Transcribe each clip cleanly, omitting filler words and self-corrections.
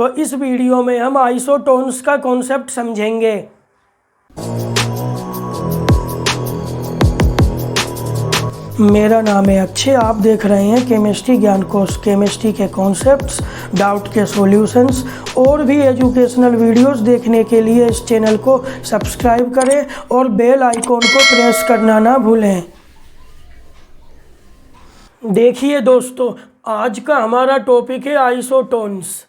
दोस्तों, इस वीडियो में हम आइसोटोन्स का कॉन्सेप्ट समझेंगे। मेरा नाम है अक्षय, आप देख रहे हैं केमिस्ट्री ज्ञान कोश। केमिस्ट्री के कॉन्सेप्ट्स, डाउट के सॉल्यूशंस और भी एजुकेशनल वीडियोस देखने के लिए इस चैनल को सब्सक्राइब करें और बेल आइकॉन को प्रेस करना ना भूलें। देखिए दोस्तों, आज का हमारा टॉपिक है आइसोटोन्स।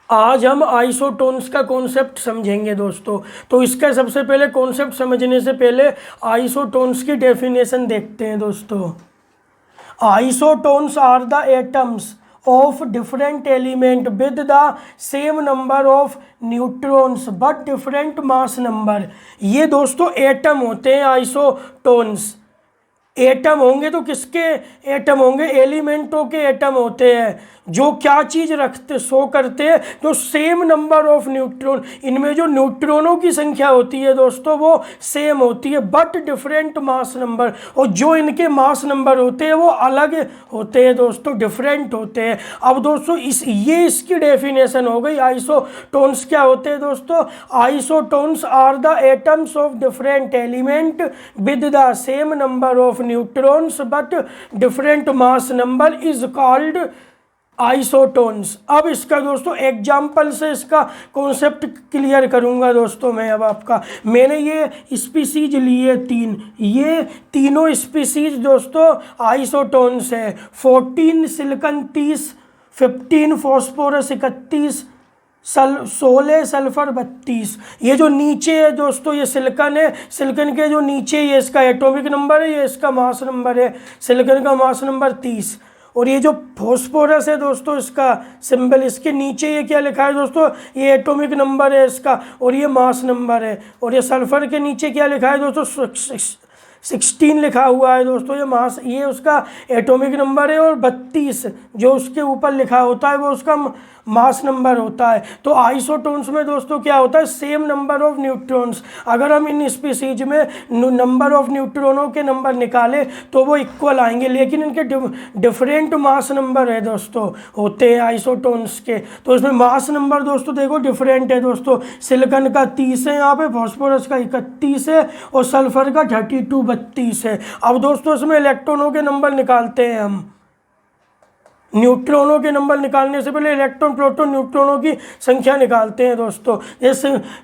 आज हम आइसोटोन्स का कॉन्सेप्ट समझेंगे दोस्तों। तो इसका सबसे पहले कॉन्सेप्ट समझने से पहले आइसोटोन्स की डेफिनेशन देखते हैं दोस्तों। Isotones are the atoms of different element with the same number of neutrons but different mass number. ये दोस्तों एटम होते हैं आइसोटोन्स। एटम होंगे तो किसके एटम होंगे? एलिमेंटों के एटम होते हैं जो क्या चीज़ रखते शो करते हैं, जो सेम नंबर ऑफ न्यूट्रॉन, इनमें जो न्यूट्रॉनों की संख्या होती है दोस्तों वो सेम होती है बट डिफरेंट मास नंबर, और जो इनके मास नंबर होते हैं वो अलग होते हैं दोस्तों, डिफरेंट होते हैं। अब दोस्तों ये इसकी डेफिनेशन हो गई। आइसोटोन्स क्या होते हैं दोस्तों? Isotones are the atoms of different element with the same number of neutrons but different mass number is called isotones. अब इसका दोस्तों एग्जाम्पल से इसका कॉन्सेप्ट क्लियर करूंगा दोस्तों मैं। अब मैंने ये स्पीसीज लिए तीन, ये तीनों स्पीसीज दोस्तों आइसोटोन्स है। 14 सिलिकॉन 30, 15 फॉस्फोरस 31, 16 सल्फर 32। ये जो नीचे है दोस्तों ये सिलिकॉन है। सिलिकॉन के जो नीचे ये इसका एटॉमिक नंबर है, ये इसका मास नंबर है। सिलिकॉन का मास नंबर 30। और ये जो फॉस्फोरस है दोस्तों इसका सिंबल, इसके नीचे ये क्या लिखा है दोस्तों? ये एटॉमिक नंबर है इसका और ये मास नंबर है। और ये सल्फर के नीचे क्या लिखा है दोस्तों? 16 लिखा हुआ है दोस्तों, ये उसका एटॉमिक नंबर है। और 32 जो उसके ऊपर लिखा होता है वो उसका मास नंबर होता है। तो आइसोटोन्स में दोस्तों क्या होता है? Same number of neutrons. अगर हम इन स्पीसीज में नंबर ऑफ न्यूट्रॉनों के नंबर निकालें तो वो इक्वल आएंगे, लेकिन इनके डिफरेंट मास नंबर है दोस्तों होते हैं आइसोटोन्स के। तो इसमें मास नंबर दोस्तों देखो डिफरेंट है दोस्तों। सिलिकॉन का 30 है यहाँ पे, फॉस्फोरस का 31 है और सल्फर का 32 है। अब दोस्तों इसमें इलेक्ट्रॉनों के नंबर निकालते हैं हम। न्यूट्रॉनों के नंबर निकालने से पहले इलेक्ट्रॉन, प्रोटॉन, न्यूट्रॉनों की संख्या निकालते हैं दोस्तों।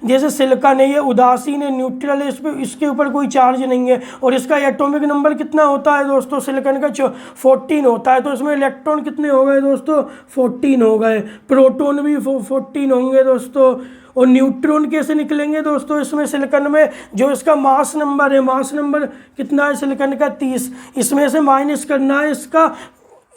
जैसे सिलिकॉन है, ये उदासीन है, न्यूट्रल है, इसके ऊपर कोई चार्ज नहीं है। और इसका एटॉमिक नंबर कितना होता है दोस्तों? सिलिकॉन का 14 होता है। तो इसमें इलेक्ट्रॉन कितने हो गए दोस्तों? 14 हो गए। प्रोटॉन भी 14 होंगे दोस्तों। और न्यूट्रॉन कैसे निकलेंगे दोस्तों? इसमें सिलिकॉन में जो इसका मास नंबर है, मास नंबर कितना है सिलिकॉन का? 30। इसमें से माइनस करना है इसका,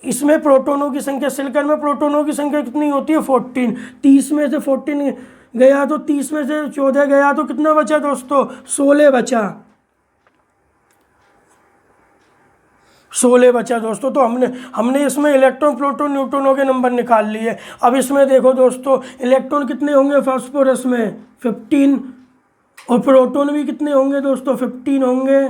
इसमें प्रोटॉनों की संख्या, सिलिकॉन में प्रोटॉनों की संख्या कितनी होती है? 14। 30 में से 14 गया तो 30 में से 14 गया तो कितना बचा दोस्तों? 16 बचा। 16 बचा दोस्तों। तो हमने इसमें इलेक्ट्रॉन, प्रोटॉन, न्यूट्रॉनों के नंबर निकाल लिए। अब इसमें देखो दोस्तों इलेक्ट्रॉन कितने होंगे फास्फोरस में? 15। और प्रोटॉन भी कितने होंगे दोस्तों? 15 होंगे।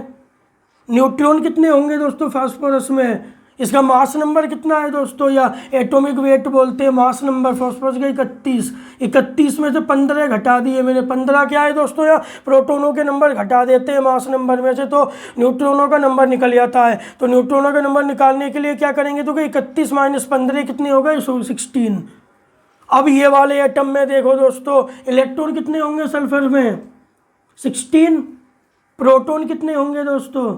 न्यूट्रॉन कितने होंगे दोस्तों फास्फोरस में? इसका मास नंबर कितना है दोस्तों, या एटॉमिक वेट बोलते हैं मास नंबर फॉस्फोरस का? 31। 31 में से 15 घटा दिए मैंने। 15 क्या है दोस्तों? या प्रोटॉनों के नंबर घटा देते हैं मास नंबर में से तो न्यूट्रॉनों का नंबर निकल जाता है। तो न्यूट्रॉनों का नंबर निकालने के लिए क्या करेंगे तो 31 माइनस 15 कितने हो गए? 16। अब ये वाले एटम में देखो दोस्तों इलेक्ट्रॉन कितने होंगे सल्फर में? 16। प्रोटॉन कितने होंगे दोस्तों?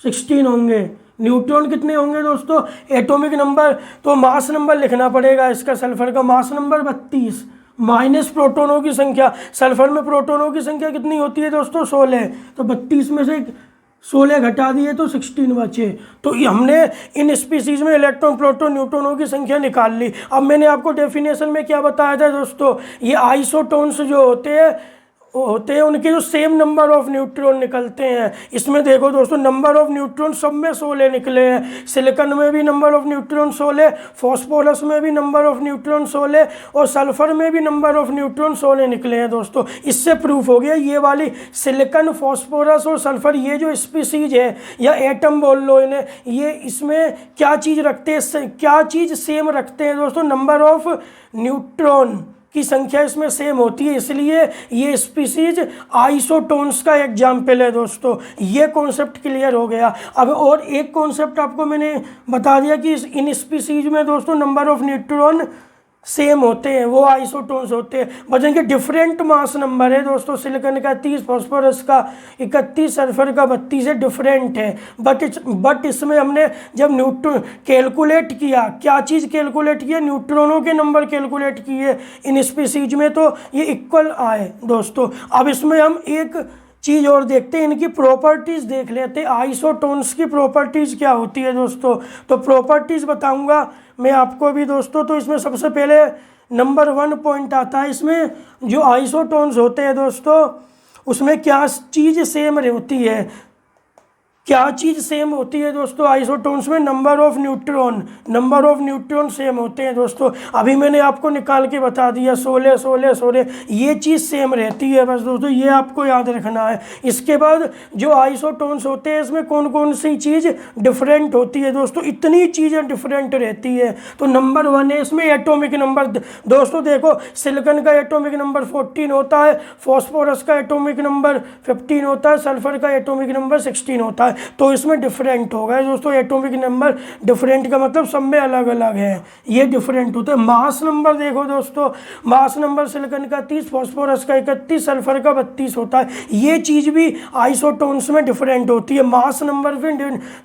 16 होंगे। न्यूट्रॉन कितने होंगे दोस्तों? एटॉमिक नंबर तो मास नंबर लिखना पड़ेगा इसका। सल्फर का मास नंबर 32 माइनस प्रोटॉनों की संख्या। सल्फर में प्रोटॉनों की संख्या कितनी होती है दोस्तों? 16। तो 32 में से 16 घटा दिए तो 16 बचे। तो हमने इन स्पीसीज में इलेक्ट्रॉन, प्रोटॉन, न्यूट्रॉनों की संख्या निकाल ली। अब मैंने आपको डेफिनेशन में क्या बताया था दोस्तों? ये आइसोटोन्स जो होते हैं होते हैं उनके जो सेम नंबर ऑफ न्यूट्रॉन निकलते हैं। इसमें देखो दोस्तों नंबर ऑफ न्यूट्रॉन सब में 16 निकले हैं। सिलिकॉन में भी नंबर ऑफ न्यूट्रॉन 16, फॉस्फोरस में भी नंबर ऑफ न्यूट्रॉन 16 और सल्फर में भी नंबर ऑफ न्यूट्रॉन 16 निकले हैं दोस्तों। इससे प्रूफ हो गया ये वाली सिलिकॉन, फॉस्फोरस और सल्फर ये जो स्पीसीज है या एटम बोल लो इन्हें, ये इसमें क्या चीज़ रखते हैं, क्या चीज़ सेम रखते हैं दोस्तों, नंबर ऑफ न्यूट्रॉन की संख्या इसमें सेम होती है, इसलिए ये स्पीसीज आइसोटोन्स का एग्जाम्पल है दोस्तों। ये कॉन्सेप्ट क्लियर हो गया। अब और एक कॉन्सेप्ट आपको मैंने बता दिया कि इन स्पीसीज में दोस्तों नंबर ऑफ न्यूट्रॉन सेम होते हैं, वो आइसोटोन्स होते हैं, बस इनके डिफरेंट मास नंबर है दोस्तों। सिलिकॉन का 30, फॉस्फोरस का 31, सल्फर का 32 है, डिफरेंट है। बट इसमें हमने जब न्यूट्रॉन कैलकुलेट किया, क्या चीज़ कैलकुलेट किया, न्यूट्रॉनों के नंबर कैलकुलेट किए इन स्पीसीज में, तो ये इक्वल आए दोस्तों। अब इसमें हम एक चीज़ और देखते हैं, इनकी प्रॉपर्टीज़ देख लेते हैं। आइसोटोन्स की प्रॉपर्टीज़ क्या होती है दोस्तों, तो प्रॉपर्टीज़ बताऊंगा मैं आपको भी दोस्तों। तो इसमें सबसे पहले नंबर 1 पॉइंट आता है, इसमें जो आइसोटोन्स होते हैं दोस्तों उसमें क्या चीज़ सेम होती है, क्या चीज़ सेम होती है दोस्तों आइसोटोन्स में, नंबर ऑफ न्यूट्रॉन सेम होते हैं दोस्तों। अभी मैंने आपको निकाल के बता दिया 16 16 16, ये चीज़ सेम रहती है बस दोस्तों, ये आपको याद रखना है। इसके बाद जो आइसोटोन्स होते हैं इसमें कौन कौन सी चीज़ डिफरेंट होती है दोस्तों, इतनी चीज़ें डिफरेंट रहती है। तो नंबर 1 है इसमें एटॉमिक नंबर दोस्तों। देखो सिलिकॉन का एटॉमिक नंबर 14 होता है, फॉस्फोरस का एटॉमिक नंबर 15 होता है, सल्फर का एटॉमिक नंबर 16 होता है। तो इसमें डिफरेंट होगा दोस्तों, एटॉमिक नंबर डिफरेंट का मतलब सब में अलग अलग है, ये डिफरेंट होता है। मास नंबर देखो दोस्तों, मास नंबर सिलिकॉन का 30, फॉस्फोरस का 31, सल्फर का 32 होता है। ये चीज़ भी आइसोटोन्स में डिफरेंट होती है, मास नंबर भी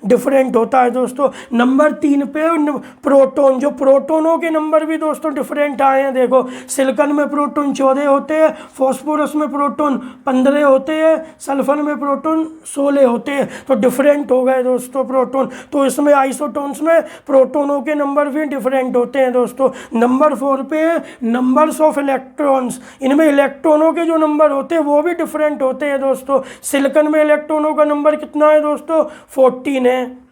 डिफरेंट होता है दोस्तों। नंबर 3 पे प्रोटॉन, जो प्रोटोनों के नंबर भी दोस्तों डिफरेंट आए हैं। देखो सिलिकॉन में प्रोटॉन 14 होते हैं, फॉस्फोरस में प्रोटॉन 15 होते हैं, सल्फर में प्रोटॉन 16 होते हैं। तो डिफरेंट हो गए दोस्तों प्रोटॉन। तो इसमें आइसोटोन्स में प्रोटोनों के नंबर भी डिफरेंट होते हैं दोस्तों। नंबर 4 पे नंबर्स ऑफ इलेक्ट्रॉन्स, इनमें इलेक्ट्रॉनों के जो नंबर होते हैं वो भी डिफरेंट होते हैं दोस्तों। सिलिकॉन में इलेक्ट्रॉनों का नंबर कितना है दोस्तों, 14 है।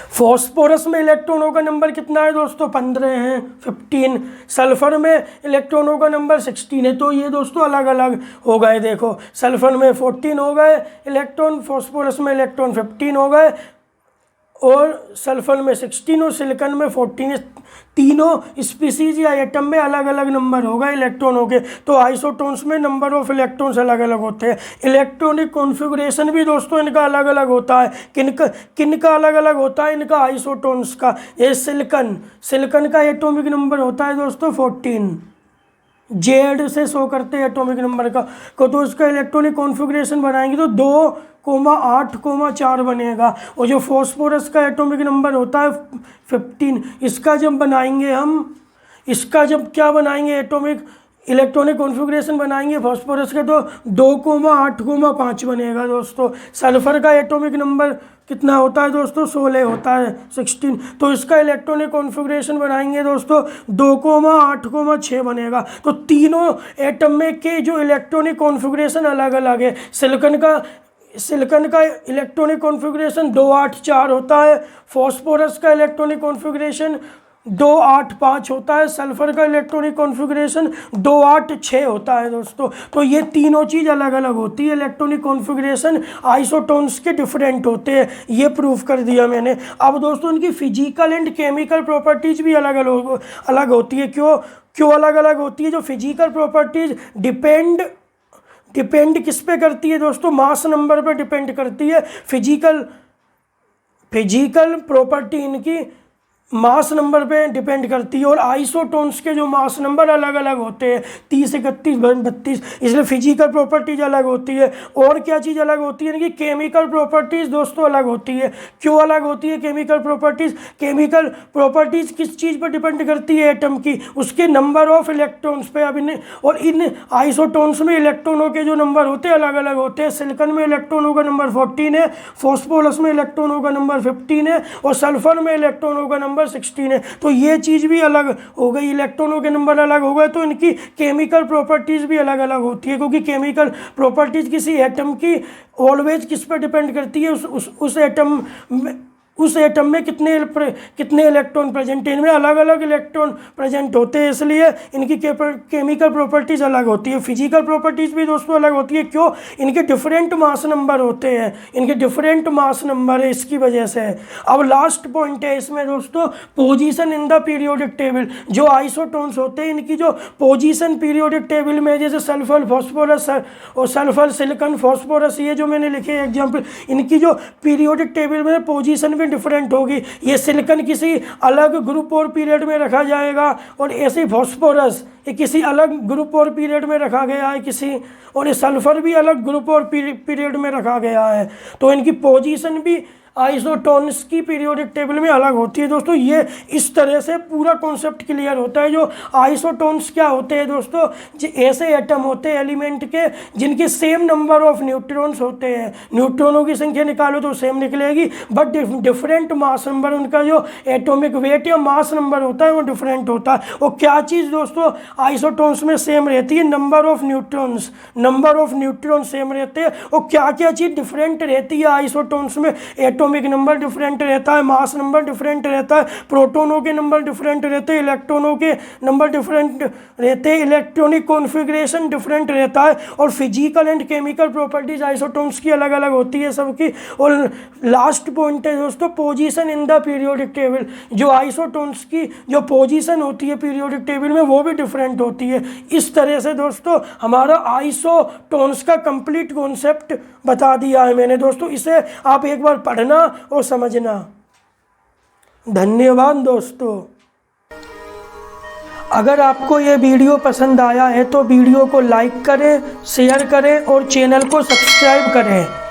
फॉस्फोरस में इलेक्ट्रॉनों का नंबर कितना है दोस्तों, 15 है, 15। सल्फर में इलेक्ट्रॉनों का नंबर 16 है। तो ये दोस्तों अलग अलग हो गए। देखो सल्फर में 14 हो गए इलेक्ट्रॉन, फॉस्फोरस में इलेक्ट्रॉन 15 हो गए और सल्फर में 16 और सिलिकॉन में 14। तीनों स्पीसीज या एटम में अलग अलग नंबर होगा इलेक्ट्रॉनों के। तो आइसोटोन्स में नंबर ऑफ इलेक्ट्रॉन्स अलग अलग होते हैं। इलेक्ट्रॉनिक कॉन्फ़िगरेशन भी दोस्तों इनका अलग अलग होता है। किनका अलग अलग होता है, इनका आइसोटोन्स का। ये सिलिकॉन का एटॉमिक नंबर होता है दोस्तों 14, जेड से शो करते हैं एटॉमिक नंबर का को। तो इसका इलेक्ट्रॉनिक कॉन्फ़िगरेशन बनाएंगे तो 2,8,4 बनेगा। और जो फॉस्फोरस का एटॉमिक नंबर होता है 15, इसका जब बनाएंगे हम, इसका जब क्या बनाएंगे एटॉमिक इलेक्ट्रॉनिक कॉन्फ़िगरेशन बनाएंगे फॉस्फोरस के, तो 2,8,5 बनेगा दोस्तों। सल्फर का एटॉमिक नंबर कितना होता है दोस्तों, 16 होता है, 16। तो इसका इलेक्ट्रॉनिक कॉन्फ़िगरेशन बनाएंगे दोस्तों 2,8,6 बनेगा। तो तीनों एटम में के जो इलेक्ट्रॉनिक कॉन्फ़िगरेशन अलग अलग है। सिलिकॉन का इलेक्ट्रॉनिक कॉन्फ़िगरेशन 2,8,4 होता है, फॉस्फोरस का इलेक्ट्रॉनिक कॉन्फ़िगरेशन 2,8,5 होता है, सल्फर का इलेक्ट्रॉनिक कॉन्फ़िगरेशन 2,8,6 होता है दोस्तों। तो ये तीनों चीज़ अलग अलग होती है। इलेक्ट्रॉनिक कॉन्फ़िगरेशन आइसोटोन्स के डिफरेंट होते हैं, ये प्रूफ कर दिया मैंने। अब दोस्तों इनकी फिजिकल एंड केमिकल प्रॉपर्टीज़ भी अलग होती है। क्यों अलग अलग होती है? जो फिजिकल प्रॉपर्टीज़ डिपेंड किस पे करती है दोस्तों, मास नंबर पे डिपेंड करती है। फिजिकल प्रॉपर्टी इनकी मास नंबर पे डिपेंड करती है। और आइसोटोन्स के जो मास नंबर अलग अलग होते हैं, 30, 31, 32, इसलिए फिजिकल प्रॉपर्टीज अलग होती है। और क्या चीज़ अलग होती है इनकी, केमिकल प्रॉपर्टीज़ दोस्तों अलग होती है। क्यों अलग होती है केमिकल प्रॉपर्टीज़? केमिकल प्रॉपर्टीज़ किस चीज़ पर डिपेंड करती है एटम की, उसके नंबर ऑफ इलेक्ट्रॉन्स पे। अब इन आइसोटोन्स में इलेक्ट्रॉनों के जो नंबर होते हैं अलग अलग होते हैं। सिलिकॉन में इलेक्ट्रॉनों का नंबर 14 है, फॉस्फोरस में इलेक्ट्रॉनों का नंबर 15 है और सल्फर में इलेक्ट्रॉनों का नंबर नंबर 16 है, तो ये चीज़ भी अलग हो गई, इलेक्ट्रॉनों के नंबर अलग हो गए, तो इनकी केमिकल प्रॉपर्टीज़ भी अलग अलग होती है, क्योंकि केमिकल प्रॉपर्टीज़ किसी एटम की ऑलवेज किस पर डिपेंड करती है, उस एटम में कितने इलेक्ट्रॉन प्रेजेंट है, इनमें अलग अलग इलेक्ट्रॉन प्रेजेंट होते हैं, इसलिए इनकी केमिकल प्रॉपर्टीज़ अलग होती है। फिजिकल प्रॉपर्टीज़ भी दोस्तों अलग होती है, क्यों? इनके डिफरेंट मास नंबर होते हैं, इनके डिफरेंट मास नंबर है, इसकी वजह से। अब लास्ट पॉइंट है इसमें दोस्तों, position in the periodic table. जो आइसोटोन्स होते हैं, इनकी जो पोजीशन पीरियोडिक टेबल में, जैसे सल्फर फॉस्फोरस और सल्फर सिलिकॉन फॉस्फोरस, ये जो मैंने लिखे एग्जाम्पल, इनकी जो पीरियोडिक टेबल में पोजीशन भी डिफरेंट होगी। ये सिलिकॉन किसी अलग ग्रुप और पीरियड में रखा जाएगा, और ऐसे फॉस्फोरस ये किसी अलग ग्रुप और पीरियड में रखा गया है किसी, और ये सल्फर भी अलग ग्रुप और पीरियड में रखा गया है, तो इनकी पोजीशन भी आइसोटोन्स की पीरियोडिक टेबल में अलग होती है दोस्तों। ये इस तरह से पूरा कॉन्सेप्ट क्लियर होता है। जो आइसोटोन्स क्या होते हैं दोस्तों, ऐसे एटम होते हैं एलिमेंट के जिनके सेम नंबर ऑफ न्यूट्रॉन्स होते हैं, न्यूट्रॉनों की संख्या निकालो तो सेम निकलेगी, बट डिफरेंट मास नंबर, उनका जो एटॉमिक वेट या मास नंबर होता है वो डिफरेंट होता है। और क्या चीज़ दोस्तों आइसोटोन्स में सेम रहती है? नंबर ऑफ न्यूट्रॉन सेम रहते हैं। और क्या क्या चीज़ डिफरेंट रहती है आइसोटोन्स में? एटॉमिक नंबर डिफरेंट रहता है, मास नंबर डिफरेंट रहता है, प्रोटॉनों के नंबर डिफरेंट रहते हैं, इलेक्ट्रॉनों के नंबर डिफरेंट रहते हैं, इलेक्ट्रॉनिक कॉन्फ़िगरेशन डिफरेंट रहता है, और physical and chemical properties isotones की अलग अलग होती है सबकी। और लास्ट पॉइंट है दोस्तों, position in the periodic table. जो आइसोटोन्स की जो पोजीशन होती है पीरियोडिक टेबल में, वो भी डिफरेंट होती है। इस तरह से दोस्तों हमारा आइसोटोन्स का कंप्लीट कॉन्सेप्ट बता दिया है मैंने दोस्तों। इसे आप एक बार पढ़ना और समझना। धन्यवाद दोस्तों। अगर आपको ये वीडियो पसंद आया है तो वीडियो को लाइक करें, शेयर करें और चैनल को सब्सक्राइब करें।